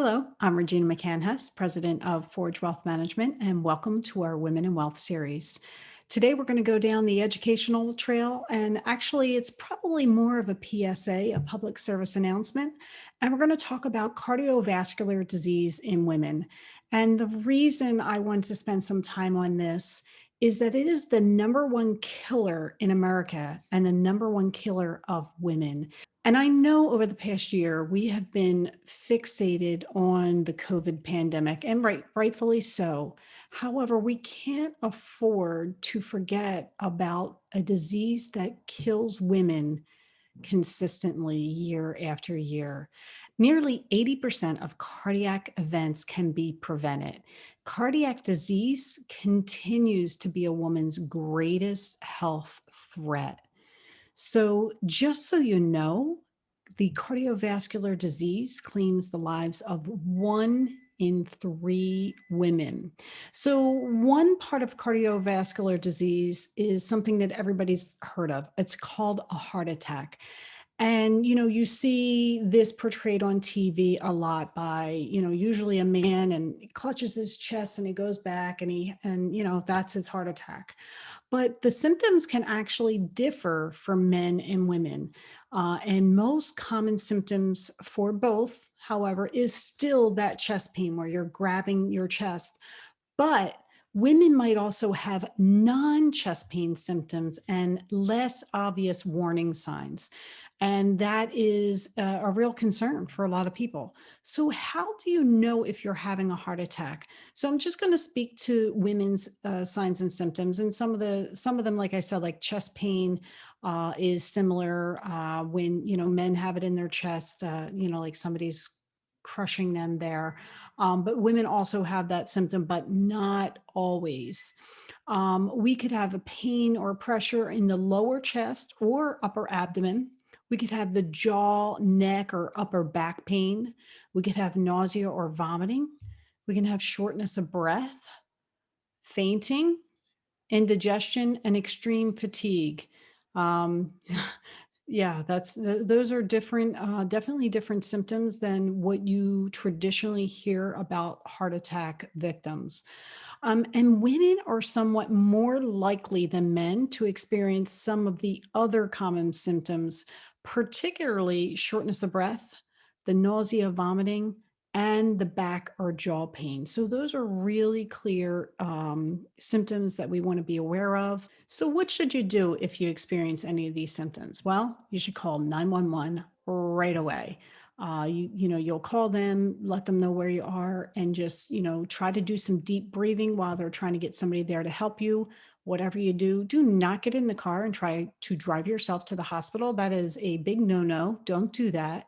Hello, I'm Regina McCann-Hess, president of Forge Wealth Management, and welcome to our Women in Wealth series. Today, we're going to go down the educational trail, and actually, it's probably more of a PSA, a public service announcement. And we're going to talk about cardiovascular disease in women. And the reason I want to spend some time on this is that it is the number one killer in America and the number one killer of women. And I know over the past year, we have been fixated on the COVID pandemic, and rightfully so. However, we can't afford to forget about a disease that kills women consistently year after year. Nearly 80% of cardiac events can be prevented. Cardiac disease continues to be a woman's greatest health threat. So, just so you know, the cardiovascular disease claims the lives of 1 in 3 women. So, one part of cardiovascular disease is something that everybody's heard of. It's called a heart attack. And, you see this portrayed on TV a lot by, usually a man, and he clutches his chest and he goes back and that's his heart attack. But the symptoms can actually differ for men and women. And most common symptoms for both, however, is still that chest pain where you're grabbing your chest. But women might also have non chest pain symptoms and less obvious warning signs. And that is a real concern for a lot of people. So, how do you know if you're having a heart attack? So, I'm just going to speak to women's signs and symptoms, and some of them, like I said, like chest pain is similar when men have it in their chest. Like somebody's crushing them there. But women also have that symptom, but not always. We could have a pain or pressure in the lower chest or upper abdomen. We could have the jaw, neck, or upper back pain. We could have nausea or vomiting. We can have shortness of breath, fainting, indigestion, and extreme fatigue. Um, yeah, those are different, definitely different symptoms than what you traditionally hear about heart attack victims. And women are somewhat more likely than men to experience some of the other common symptoms, particularly shortness of breath, the nausea, vomiting, and the back or jaw pain. So, those are really clear symptoms that we want to be aware of. So, what should you do if you experience any of these symptoms? Well, you should call 911 right away. You'll call them, let them know where you are, and just try to do some deep breathing while they're trying to get somebody there to help you. Whatever you do, do not get in the car and try to drive yourself to the hospital. That is a big no-no. Don't do that.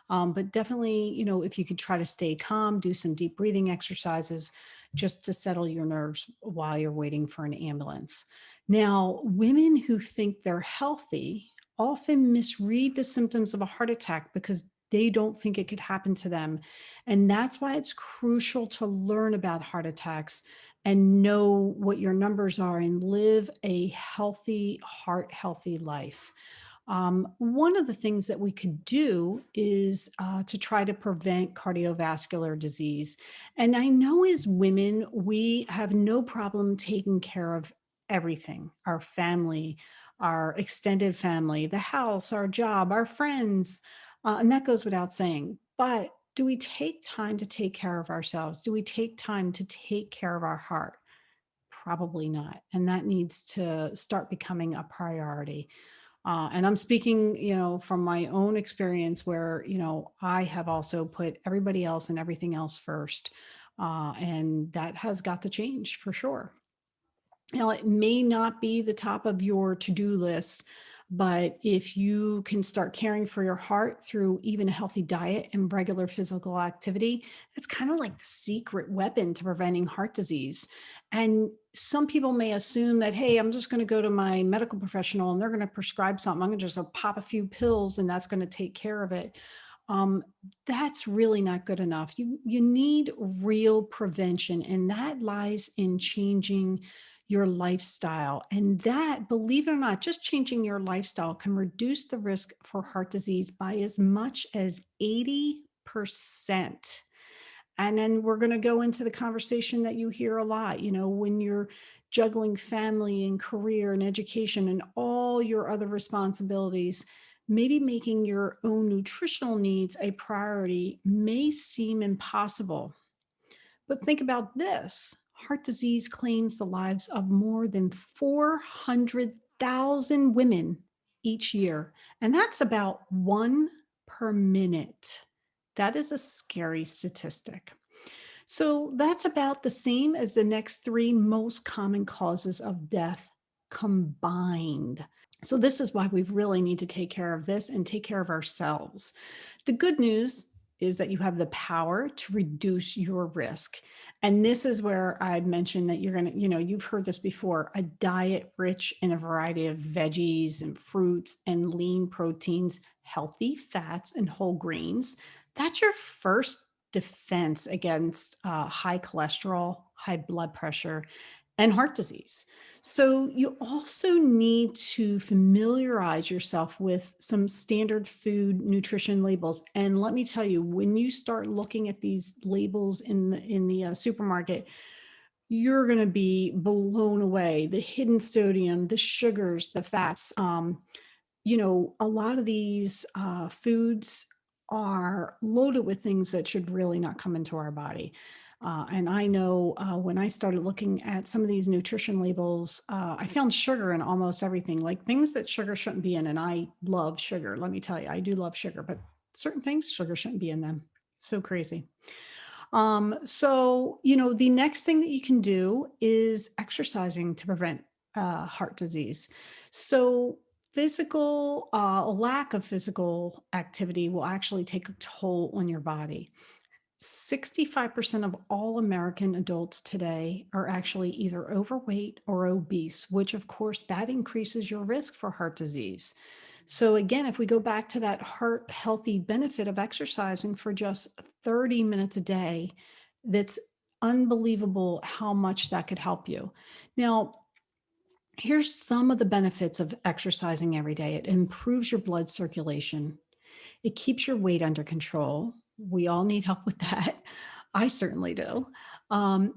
But definitely, if you could try to stay calm, do some deep breathing exercises just to settle your nerves while you're waiting for an ambulance. Now, women who think they're healthy often misread the symptoms of a heart attack because they don't think it could happen to them. And that's why it's crucial to learn about heart attacks and know what your numbers are and live a healthy, heart healthy life. One of the things that we could do is to try to prevent cardiovascular disease. And I know as women, we have no problem taking care of everything: our family, our extended family, the house, our job, our friends. And that goes without saying. But do we take time to take care of ourselves? Do we take time to take care of our heart? Probably not. And that needs to start becoming a priority. And I'm speaking, from my own experience where, I have also put everybody else and everything else first. And that has got to change for sure. Now, it may not be the top of your to-do list, but if you can start caring for your heart through even a healthy diet and regular physical activity, that's kind of like the secret weapon to preventing heart disease. And some people may assume that, hey, I'm just going to go to my medical professional and they're going to prescribe something. I'm just going to pop a few pills and that's going to take care of it. Um, that's really not good enough. You need real prevention, and that lies in changing your lifestyle. And that, believe it or not, just changing your lifestyle can reduce the risk for heart disease by as much as 80%. And then we're going to go into the conversation that you hear a lot, when you're juggling family and career and education and all your other responsibilities, maybe making your own nutritional needs a priority may seem impossible. But think about this: heart disease claims the lives of more than 400,000 women each year. And that's about one per minute. That is a scary statistic. So that's about the same as the next three most common causes of death combined. So this is why we really need to take care of this and take care of ourselves. The good news is that you have the power to reduce your risk. And this is where I mentioned that you're going to, you've heard this before: a diet rich in a variety of veggies and fruits and lean proteins, healthy fats, and whole grains. That's your first defense against high cholesterol, high blood pressure, and heart disease. So you also need to familiarize yourself with some standard food nutrition labels. And let me tell you, when you start looking at these labels in the supermarket, you're going to be blown away. The hidden sodium, the sugars, the fats. A lot of these foods are loaded with things that should really not come into our body. And I know when I started looking at some of these nutrition labels, I found sugar in almost everything, like things that sugar shouldn't be in. And I love sugar. Let me tell you, I do love sugar, but certain things, sugar shouldn't be in them. So crazy. So the next thing that you can do is exercising to prevent heart disease. So, a lack of physical activity will actually take a toll on your body. 65% of all American adults today are actually either overweight or obese, which of course that increases your risk for heart disease. So again, if we go back to that heart healthy benefit of exercising for just 30 minutes a day, that's unbelievable how much that could help you. Now, here's some of the benefits of exercising every day. It improves your blood circulation. It keeps your weight under control. We all need help with that. I certainly do.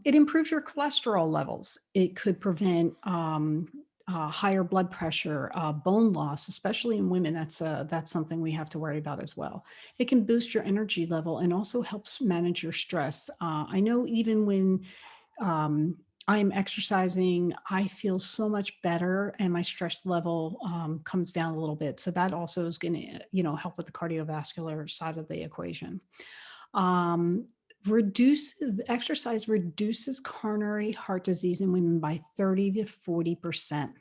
It improves your cholesterol levels. It could prevent higher blood pressure, bone loss, especially in women. That's something we have to worry about as well. It can boost your energy level and also helps manage your stress. I know even when I'm exercising, I feel so much better and my stress level comes down a little bit. So that also is going to, help with the cardiovascular side of the equation. Um, Exercise reduces coronary heart disease in women by 30 to 40%.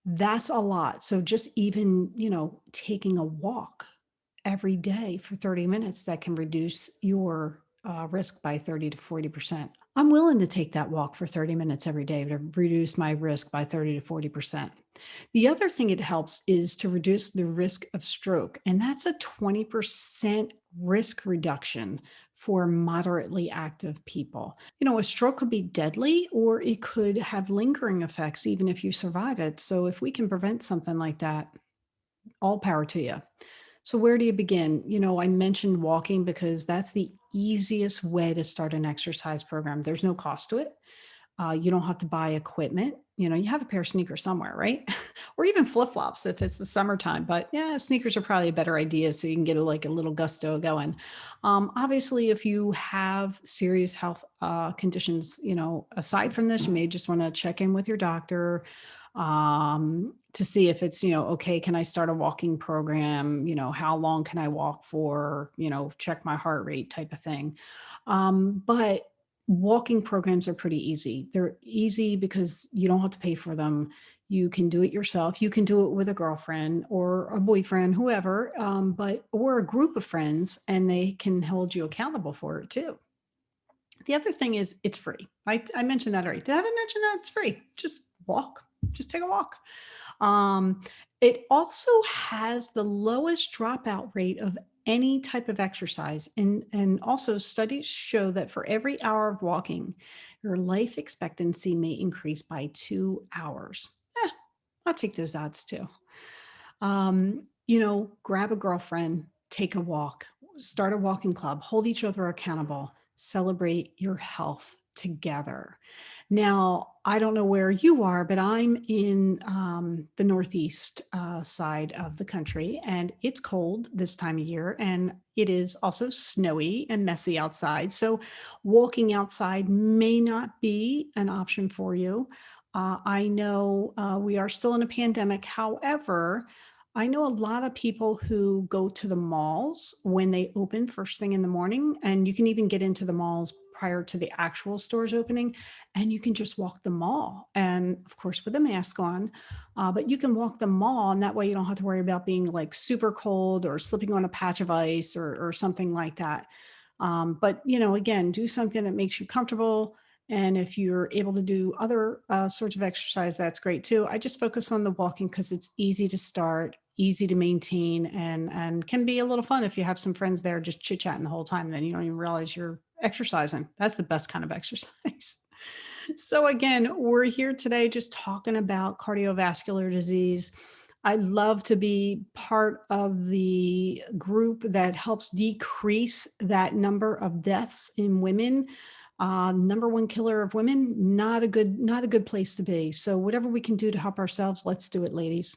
That's a lot. So just even, taking a walk every day for 30 minutes, that can reduce your risk by 30 to 40%. I'm willing to take that walk for 30 minutes every day to reduce my risk by 30 to 40%. The other thing it helps is to reduce the risk of stroke, and that's a 20% risk reduction for moderately active people. A stroke could be deadly or it could have lingering effects even if you survive it. So if we can prevent something like that, all power to you. So where do you begin? I mentioned walking because that's the easiest way to start an exercise program. There's no cost to it. You don't have to buy equipment. You have a pair of sneakers somewhere, right? Or even flip flops if it's the summertime. But yeah, sneakers are probably a better idea so you can get a little gusto going. Obviously, if you have serious health conditions, aside from this, you may just want to check in with your doctor to see if it's, okay, can I start a walking program? How long can I walk for? Check my heart rate type of thing. But walking programs are pretty easy. They're easy because you don't have to pay for them. You can do it yourself. You can do it with a girlfriend or a boyfriend, whoever, or a group of friends, and they can hold you accountable for it too. The other thing is it's free. I mentioned that already. Did I ever mention that? It's free. Just walk. Just take a walk. Um, it also has the lowest dropout rate of any type of exercise. And also studies show that for every hour of walking, your life expectancy may increase by 2 hours. I'll take those odds too. Grab a girlfriend, take a walk, start a walking club, hold each other accountable. celebrate your health together. Now, I don't know where you are, but I'm in the Northeast side of the country, and it's cold this time of year, and it is also snowy and messy outside. So, walking outside may not be an option for you. I know we are still in a pandemic. However, I know a lot of people who go to the malls when they open first thing in the morning, and you can even get into the malls prior to the actual stores opening, and you can just walk the mall. And of course, with a mask on, but you can walk the mall, and that way you don't have to worry about being like super cold or slipping on a patch of ice or something like that. But again, do something that makes you comfortable. And if you're able to do other sorts of exercise, that's great too. I just focus on the walking because it's easy to start, easy to maintain, and can be a little fun if you have some friends there just chit chatting the whole time. Then you don't even realize you're exercising. That's the best kind of exercise. So again, we're here today just talking about cardiovascular disease. I'd love to be part of the group that helps decrease that number of deaths in women. Number one killer of women, not a good place to be. So whatever we can do to help ourselves, let's do it, ladies.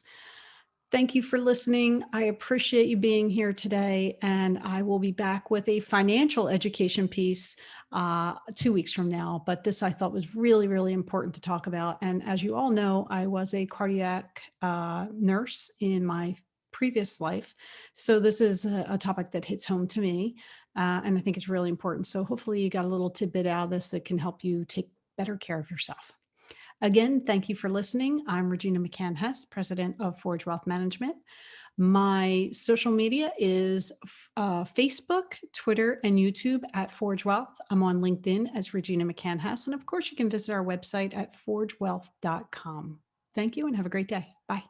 Thank you for listening. I appreciate you being here today, and I will be back with a financial education piece 2 weeks from now. But this I thought was really, really important to talk about. And as you all know, I was a cardiac nurse in my previous life. So this is a topic that hits home to me, and I think it's really important. So hopefully you got a little tidbit out of this that can help you take better care of yourself. Again, thank you for listening. I'm Regina McCann Hess, president of Forge Wealth Management. My social media is Facebook, Twitter, and YouTube at Forge Wealth. I'm on LinkedIn as Regina McCann Hess. And of course, you can visit our website at forgewealth.com. Thank you and have a great day. Bye.